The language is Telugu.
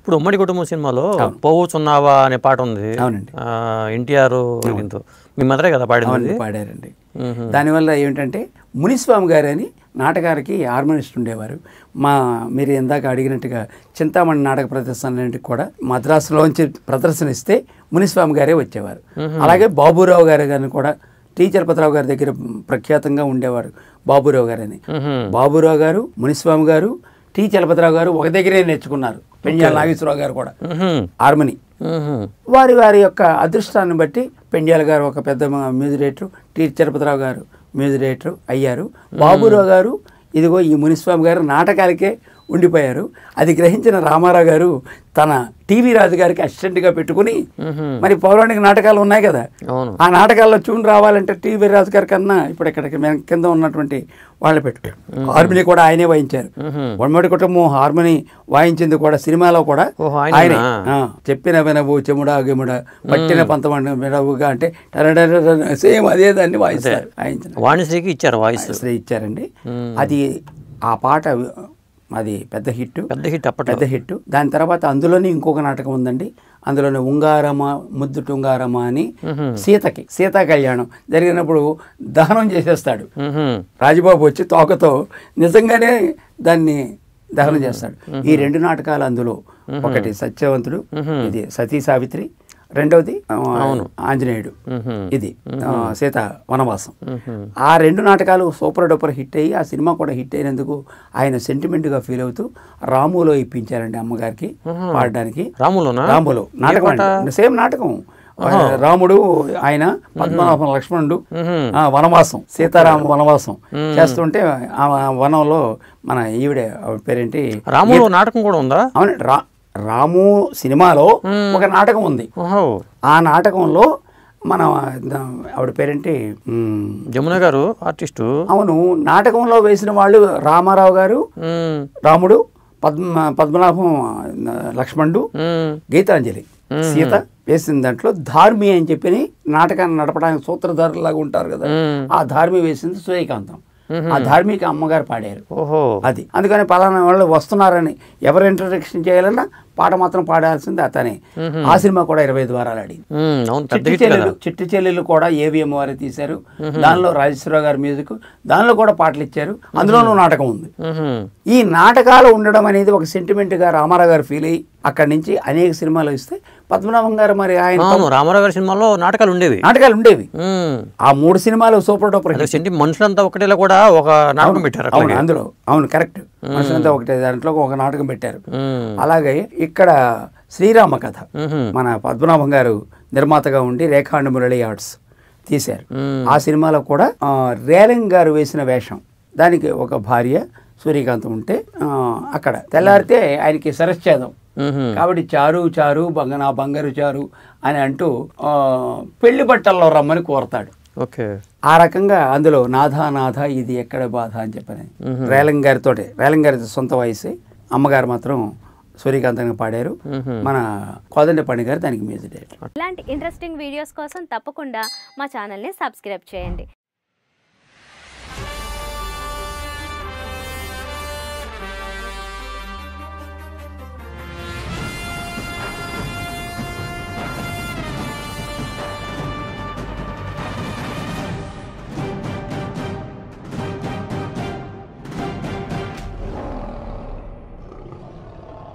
ఇప్పుడు ఉమ్మడి కుటుంబం సినిమాలో పోవచ్చున్నావా అనే పాట ఉంది. అవునండి. ఎన్టీఆర్ మీ మదరే కదా పాడింది? పాడారండి. దానివల్ల ఏమిటంటే మునిస్వామి గారు అని నాటకానికి హార్మోనిస్ట్ ఉండేవారు. మీరు ఇందాక అడిగినట్టుగా చింతామణి నాటక ప్రదర్శనకి కూడా మద్రాసులోంచి ప్రదర్శన ఇస్తే మునిస్వామి గారే వచ్చేవారు. అలాగే బాబురావు గారు కూడా టీ చలపతిరావు గారి దగ్గర ప్రఖ్యాతంగా ఉండేవారు బాబురావు గారు అని. బాబురావు గారు, మునిస్వామి గారు, టీ చలపతిరావు గారు ఒక దగ్గరే నేర్చుకున్నారు. పెండ్యాల నాగేశ్వరరావు గారు కూడా హార్మోని. వారి యొక్క అదృష్టాన్ని బట్టి పెండ్యాల గారు ఒక పెద్ద మ్యూజిక్ డైరెక్టర్, టీ చలపతిరావు గారు మ్యూజిక్ డైరెక్టర్ అయ్యారు. బాబురావు గారు ఇదిగో ఈ మునిస్వామి గారు నాటకాలకే ఉండిపోయారు. అది గ్రహించిన రామారావు గారు తన టీవీ రాజు గారికి అసిస్టెంట్గా పెట్టుకుని, మరి పౌరాణిక నాటకాలు ఉన్నాయి కదా, ఆ నాటకాల్లో ట్యూన్ రావాలంటే టీవీ రాజు గారి కన్నా ఇప్పుడు ఇక్కడికి కింద ఉన్నటువంటి వాళ్ళు పెట్టుకున్నారు. హార్మోని కూడా ఆయనే వాయించారు. ఉమ్మడి కుటుంబం హార్మోని వాయించింది కూడా సినిమాలో కూడా ఆయనే. చెప్పిన వినవు చెముడా గిముడా పట్టిన పంతమంది వినవుగా అంటే సేమ్ అదే దాన్ని వాయిస్తారు. వాణిశ్రీకి ఇచ్చారు, వాయిస్ ఇచ్చారండి. అది ఆ పాట అది పెద్ద హిట్. దాని తర్వాత అందులోనే ఇంకొక నాటకం ఉందండి. అందులోనే ఉంగారమా ముద్దుటు ఉంగారమా అని సీతా కళ్యాణం జరిగినప్పుడు దహనం చేసేస్తాడు రాజబాబు వచ్చి తోకతో. నిజంగానే దాన్ని దహనం చేస్తాడు. ఈ రెండు నాటకాలు అందులో, ఒకటి సత్యవంతుడు, ఇది సతీ సావిత్రి, రెండవది ఆంజనేయుడు, ఇది సీత వనవాసం. ఆ రెండు నాటకాలు సూపర్ డూపర్ హిట్ అయ్యి ఆ సినిమా కూడా హిట్ అయినందుకు ఆయన సెంటిమెంట్గా ఫీల్ అవుతూ రాములో ఇప్పించారండి అమ్మగారికి పాడడానికి. రాములో నాటకం, సేమ్ నాటకం. రాముడు ఆయన పద్మనాభం లక్ష్మణుడు వనవాసం, సీతారామ వనవాసం చేస్తుంటే ఆ వనంలో మన ఈవిడే పేరేంటి రాములో నాటకం కూడా ఉందా? అవును, రాము సినిమాలో ఒక నాటకం ఉంది. ఆ నాటకంలో మన ఆవిడ పేరేంటి జమున గారు ఆర్టిస్టు. అవును, నాటకంలో వేసిన వాళ్ళు రామారావు గారు, రాముడు, పద్మనాభం లక్ష్మణుడు, గీతాంజలి, సీత వేసిన దాంట్లో ధార్మి అని చెప్పి నాటకాన్ని నడపడానికి సూత్రధారులాగా ఉంటారు కదా, ఆ ధార్మి వేసింది సూర్యకాంతం. ఆ ధార్మిక అమ్మగారు పాడారు. అది అందుకని పలానా వాళ్ళు వస్తున్నారని ఎవరు ఇంట్రడక్షన్ చేయాలన్నా పాట మాత్రం పాడాల్సింది అతనే. ఆ సినిమా కూడా 25 వారాలు ఆడింది. చిట్టి చెల్లెలు కూడా ఏవిఎం వారే తీశారు. దానిలో రాజేశ్వరరావు గారి మ్యూజిక్, దానిలో కూడా పాటలు ఇచ్చారు. అందులోనూ నాటకం ఉంది. ఈ నాటకాలు ఉండడం అనేది ఒక సెంటిమెంట్ గా రామారావు గారు ఫీల్ అయ్యి అక్కడి నుంచి అనేక సినిమాలు ఇస్తే పద్మనాభం గారు మరి ఆయన రామారావు గారి సినిమాలో నాటకాలు ఉండేవి. ఆ 3 సినిమాలు సూపర్ డూపర్. మనుషులంతా ఒకటేలా కూడా ఒక నాటకం పెట్టారు అందులో. అవును, కరెక్ట్. మనుషులంతా ఒకటే దాంట్లో ఒక నాటకం పెట్టారు. అలాగే ఇక్కడ శ్రీరామ కథ మన పద్మనాభం గారు నిర్మాతగా ఉండి రేఖాండ్ మురళి ఆర్ట్స్ తీశారు. ఆ సినిమాలో కూడా రేలంగ్ గారు వేసిన వేషం, దానికి ఒక భార్య సూర్యకాంతం ఉంటే అక్కడ తెల్లారితే ఆయనకి శరశ్చేదం కాబట్టి చారు చారు నా బంగారు చారు అని అంటూ పెళ్లి బట్టల్లో రమ్మని కోరతాడు. ఆ రకంగా అందులో నాథా నాథా ఇది ఎక్కడ బాధ అని చెప్పని రేలంగ్ గారితో సొంత వయసే, అమ్మగారు మాత్రం సూర్యకాంతంగా పాడారు. మన కోదండపాణి గారు దానికి మ్యూజిక్ డైరెక్టర్. ఇలాంటి ఇంట్రెస్టింగ్ వీడియోస్ కోసం తప్పకుండా మా ఛానల్ని సబ్స్క్రైబ్ చేయండి.